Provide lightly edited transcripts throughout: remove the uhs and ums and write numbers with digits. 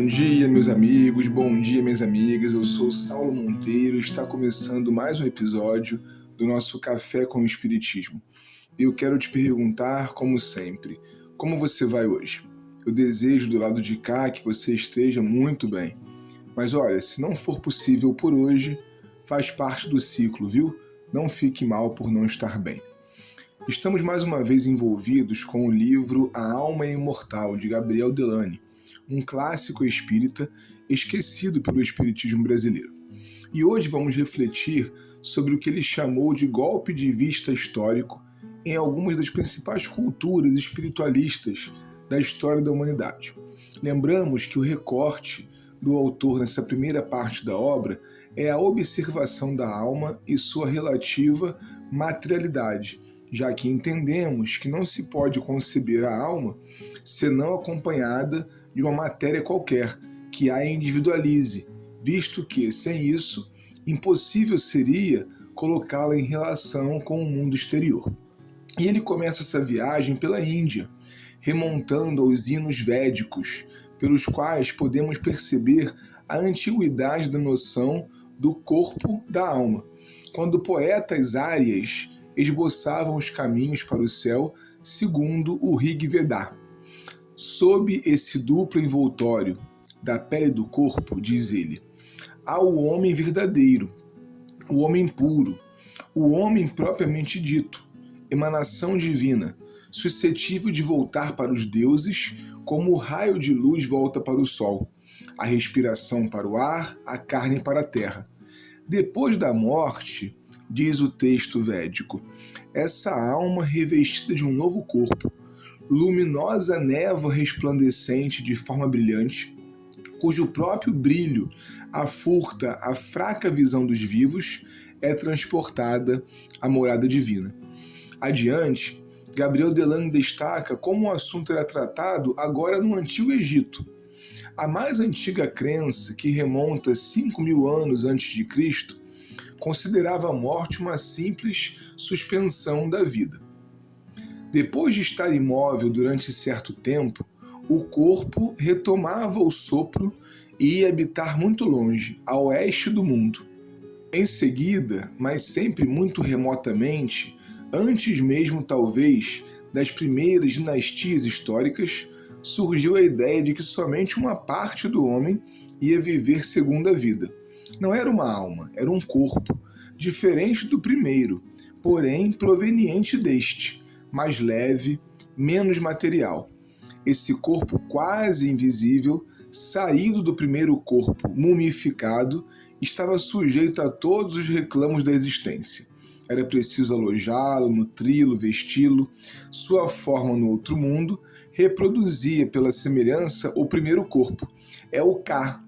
Bom dia, meus amigos, bom dia, minhas amigas. Eu sou Saulo Monteiro e está começando mais um episódio do nosso Café com o Espiritismo. Eu quero te perguntar, como sempre, como você vai hoje? Eu desejo do lado de cá que você esteja muito bem. Mas olha, se não for possível por hoje, faz parte do ciclo, viu? Não fique mal por não estar bem. Estamos mais uma vez envolvidos com o livro A Alma é Imortal, de Gabriel Delany, um clássico espírita esquecido pelo espiritismo brasileiro. E hoje vamos refletir sobre o que ele chamou de golpe de vista histórico em algumas das principais culturas espiritualistas da história da humanidade. Lembramos que o recorte do autor nessa primeira parte da obra é a observação da alma e sua relativa materialidade, já que entendemos que não se pode conceber a alma senão acompanhada de uma matéria qualquer que a individualize, visto que, sem isso, impossível seria colocá-la em relação com o mundo exterior. E ele começa essa viagem pela Índia, remontando aos hinos védicos, pelos quais podemos perceber a antiguidade da noção do corpo da alma, quando poetas árias esboçavam os caminhos para o céu segundo o Rig Veda. Sob esse duplo envoltório da pele do corpo, diz ele, há o homem verdadeiro, o homem puro, o homem propriamente dito, emanação divina, suscetível de voltar para os deuses como o raio de luz volta para o sol, a respiração para o ar, a carne para a terra. Depois da morte, diz o texto védico, essa alma revestida de um novo corpo, luminosa névoa resplandecente de forma brilhante, cujo próprio brilho afurta a fraca visão dos vivos, é transportada à morada divina. Adiante, Gabriel Delany destaca como o assunto era tratado agora no Antigo Egito. A mais antiga crença, que remonta 5.000 anos antes de Cristo, considerava a morte uma simples suspensão da vida. Depois de estar imóvel durante certo tempo, o corpo retomava o sopro e ia habitar muito longe, a oeste do mundo. Em seguida, mas sempre muito remotamente, antes mesmo talvez das primeiras dinastias históricas, surgiu a ideia de que somente uma parte do homem ia viver segunda vida. Não era uma alma, era um corpo, diferente do primeiro, porém proveniente deste, mais leve, menos material. Esse corpo quase invisível, saído do primeiro corpo mumificado, estava sujeito a todos os reclamos da existência. Era preciso alojá-lo, nutri-lo, vesti-lo. Sua forma no outro mundo reproduzia pela semelhança o primeiro corpo. É o Ka,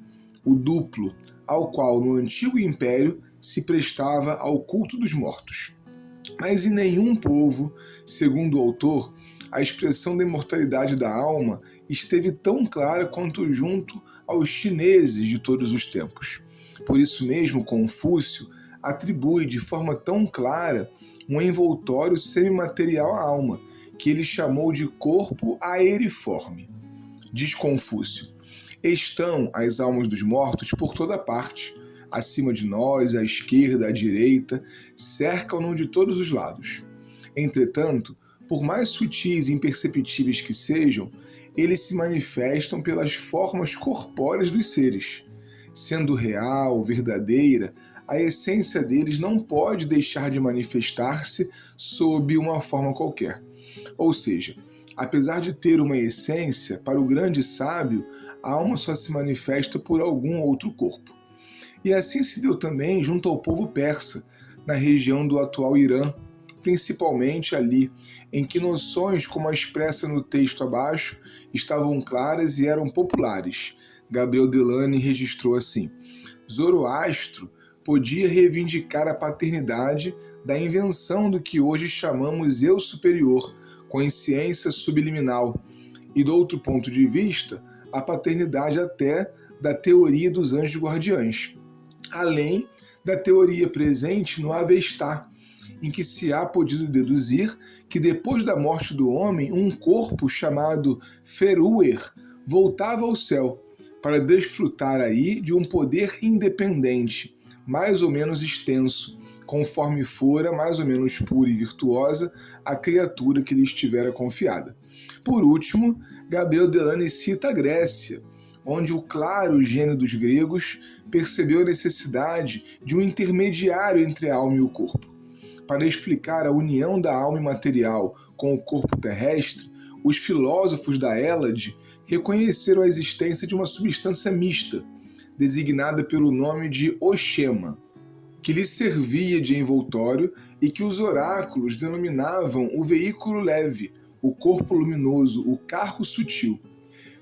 o duplo, ao qual no antigo império se prestava ao culto dos mortos. Mas em nenhum povo, segundo o autor, a expressão da imortalidade da alma esteve tão clara quanto junto aos chineses de todos os tempos. Por isso mesmo, Confúcio atribui de forma tão clara um envoltório semimaterial à alma, que ele chamou de corpo aeriforme. Diz Confúcio, estão as almas dos mortos por toda parte, acima de nós, à esquerda, à direita, cercam-no de todos os lados. Entretanto, por mais sutis e imperceptíveis que sejam, eles se manifestam pelas formas corpóreas dos seres. Sendo real, verdadeira, a essência deles não pode deixar de manifestar-se sob uma forma qualquer. Ou seja, apesar de ter uma essência, para o grande sábio, a alma só se manifesta por algum outro corpo. E assim se deu também junto ao povo persa, na região do atual Irã, principalmente ali, em que noções como a expressa no texto abaixo estavam claras e eram populares. Gabriel Delany registrou assim: Zoroastro podia reivindicar a paternidade da invenção do que hoje chamamos eu superior, consciência subliminal, e do outro ponto de vista, a paternidade até da teoria dos anjos guardiães, além da teoria presente no Avestá, em que se há podido deduzir que depois da morte do homem, um corpo chamado Feruer voltava ao céu, para desfrutar aí de um poder independente, mais ou menos extenso, conforme fora mais ou menos pura e virtuosa a criatura que lhe estivera confiada. Por último, Gabriel Delany cita a Grécia, onde o claro gênio dos gregos percebeu a necessidade de um intermediário entre a alma e o corpo. Para explicar a união da alma imaterial com o corpo terrestre, os filósofos da Hélade reconheceram a existência de uma substância mista, designada pelo nome de oxema, que lhe servia de envoltório e que os oráculos denominavam o veículo leve, o corpo luminoso, o carro sutil.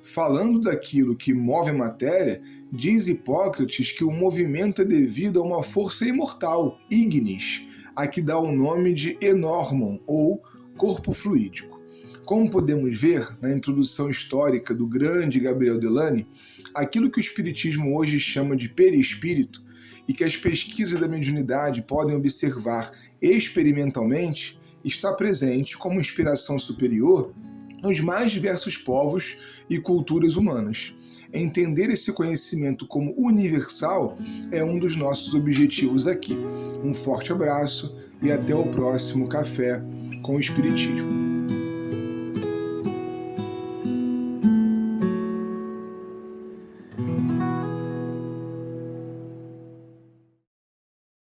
Falando daquilo que move a matéria, diz Hipócrates que o movimento é devido a uma força imortal, ignis, a que dá o nome de enormon, ou corpo fluídico. Como podemos ver na introdução histórica do grande Gabriel Delany, aquilo que o Espiritismo hoje chama de perispírito e que as pesquisas da mediunidade podem observar experimentalmente, está presente como inspiração superior nos mais diversos povos e culturas humanas. Entender esse conhecimento como universal é um dos nossos objetivos aqui. Um forte abraço e até o próximo Café com o Espiritismo.